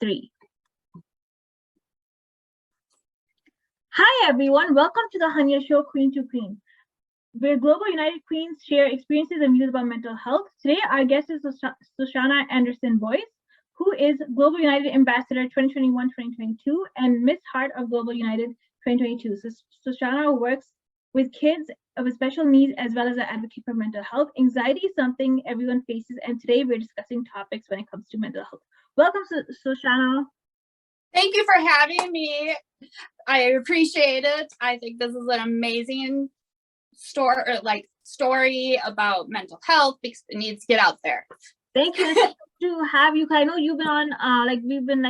3. Hi everyone, welcome to the Hunyah Show, Queen to Queen, where Global United Queens share experiences and views about mental health. Today, our guest is Shoshana Anderson-Boyce, who is Global United Ambassador 2021-2022 and Miss Heart of Global United 2022. So Shoshana works with kids with special needs as well as an advocate for mental health. Anxiety is something everyone faces, and today we're discussing topics when it comes to mental health. Welcome, Shoshana. Thank you for having me. I appreciate it. I think this is an amazing story about mental health because it needs to get out there. Thank you. To have you. I know you've been on we've been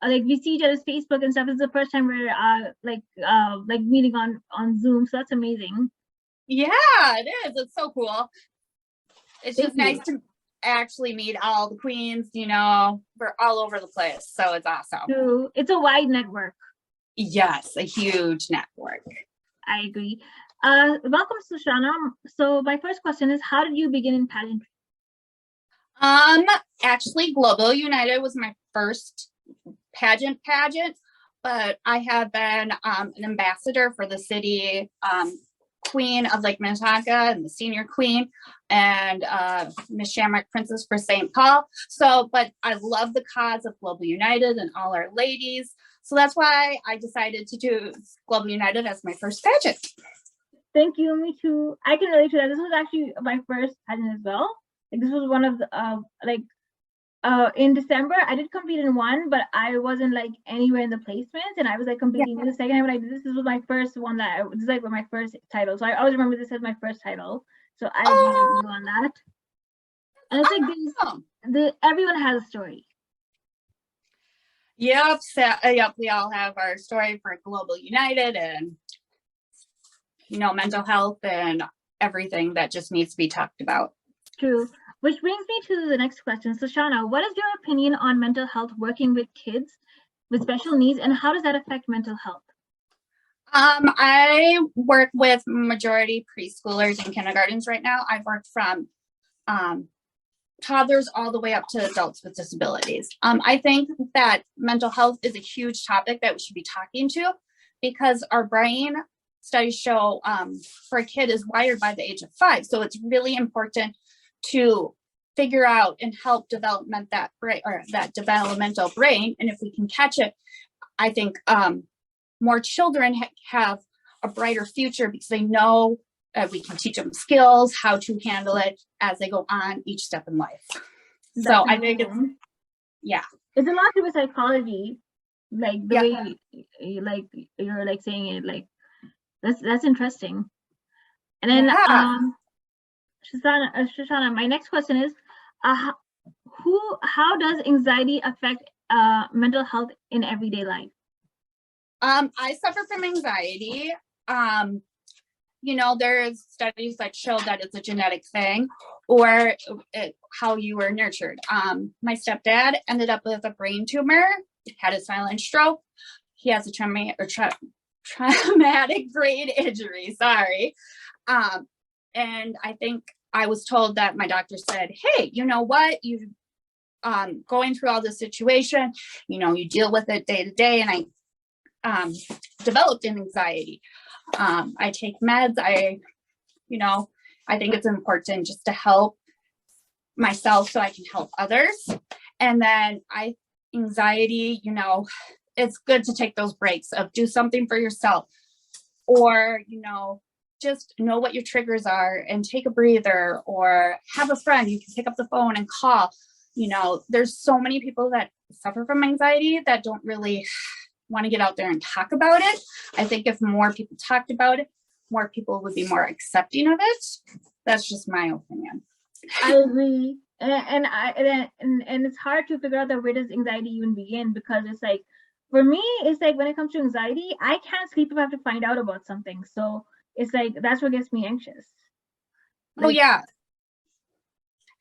we see each other's Facebook and stuff. This is the first time we're meeting on Zoom, so that's amazing. Yeah, it is. It's so cool. It's just nice to actually meet all the queens. You know, we're all over the place, so it's awesome. True. It's a wide network. Yes, a huge network. I agree. Welcome, Shoshana. So my first question is, how did you begin in pageantry? Actually, Global United was my first pageant, but I have been an ambassador for the city queen of Lake Minnetonka and the senior queen and Miss Shamrock Princess for St. Paul. So, but I love the cause of Global United and all our ladies. So that's why I decided to do Global United as my first pageant. Thank you. Me too. I can relate to that. This was actually my first pageant as well. Like this was one of the in December I did compete in one, but I wasn't anywhere in the placements, and I was competing in the second time when I did this. This was my first one this is my first title, so I always remember this as my first title. So I agree with you on that. And it's everyone has a story. Yep. So, yep. We all have our story for Global United, and mental health and everything that just needs to be talked about. True. Which brings me to the next question. Shoshana, what is your opinion on mental health working with kids with special needs, and how does that affect mental health? I work with majority preschoolers and kindergartens right now. I've worked from toddlers all the way up to adults with disabilities. I think that mental health is a huge topic that we should be talking to, because our brain, studies show, for a kid is wired by the age of 5. So it's really important to figure out and help development that developmental brain. And if we can catch it, I think more children have a brighter future, because they know that we can teach them skills, how to handle it as they go on each step in life. So I think it's a lot to do with psychology, the way you're saying it, that's interesting. And then Shoshana, my next question is, how does anxiety affect mental health in everyday life? I suffer from anxiety. There's studies that show that it's a genetic thing, or how you were nurtured. My stepdad ended up with a brain tumor, had a silent stroke. He has a traumatic brain injury, sorry. And I think I was told that my doctor said, hey, you know what, you going through all this situation, you deal with it day to day. And I developed an anxiety. I take meds. I think it's important just to help myself so I can help others. And then anxiety, it's good to take those breaks of do something for yourself, or, just know what your triggers are and take a breather, or have a friend you can pick up the phone and call. There's so many people that suffer from anxiety that don't really want to get out there and talk about it. I think if more people talked about it, more people would be more accepting of it. That's just my opinion. I agree. And it's hard to figure out where does anxiety even begin, because it's for me, it's when it comes to anxiety, I can't sleep if I have to find out about something. So it's that's what gets me anxious. Oh yeah.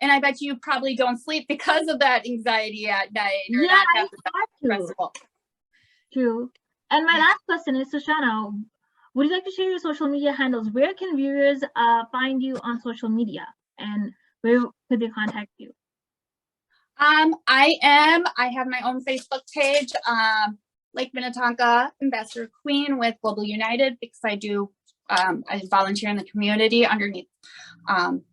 And I bet you probably don't sleep because of that anxiety at night. True. And my last question is, Shoshana, would you like to share your social media handles? Where can viewers find you on social media, and where could they contact you? I have my own Facebook page, Lake Minnetonka Ambassador Queen with Global United, because I volunteer in the community underneath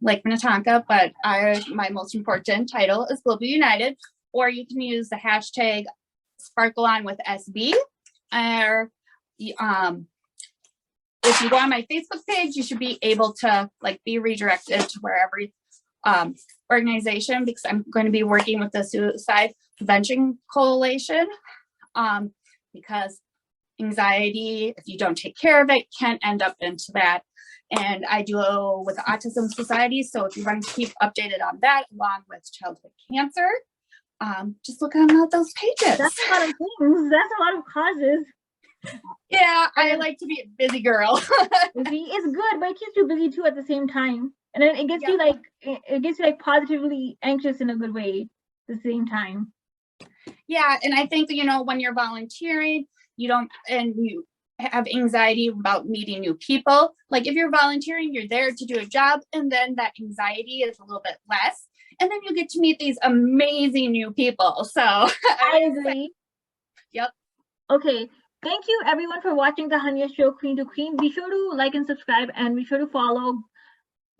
Lake Minnetonka, but my most important title is Global United, or you can use the hashtag Sparkle On with SB, or if you go on my Facebook page, you should be able to be redirected to wherever organization, because I'm going to be working with the Suicide Prevention Coalition, because anxiety, if you don't take care of it, can end up into that. And I do with the Autism Society, so if you want to keep updated on that, along with childhood cancer, just look on those pages. That's a lot of things. That's a lot of causes. Yeah, I like to be a busy girl. It's good, but it keeps you busy too at the same time. And then it gets you positively anxious in a good way at the same time. Yeah, and I think when you're volunteering, you have anxiety about meeting new people. Like if you're volunteering, you're there to do a job, and then that anxiety is a little bit less, and then you get to meet these amazing new people. So I agree. Yep. Okay. Thank you everyone for watching the Hunyah Show Queen to Queen. Be sure to like and subscribe, and be sure to follow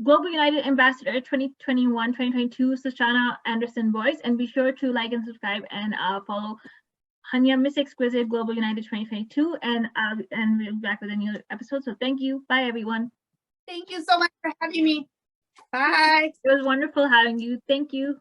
Global United Ambassador 2021-2022 Shoshana Anderson-Boyce, and be sure to like and subscribe and follow Hunyah Miss Exquisite Global United 2022, and we'll be back with a new episode. So thank you. Bye everyone. Thank you so much for having me. Bye. It was wonderful having you. Thank you.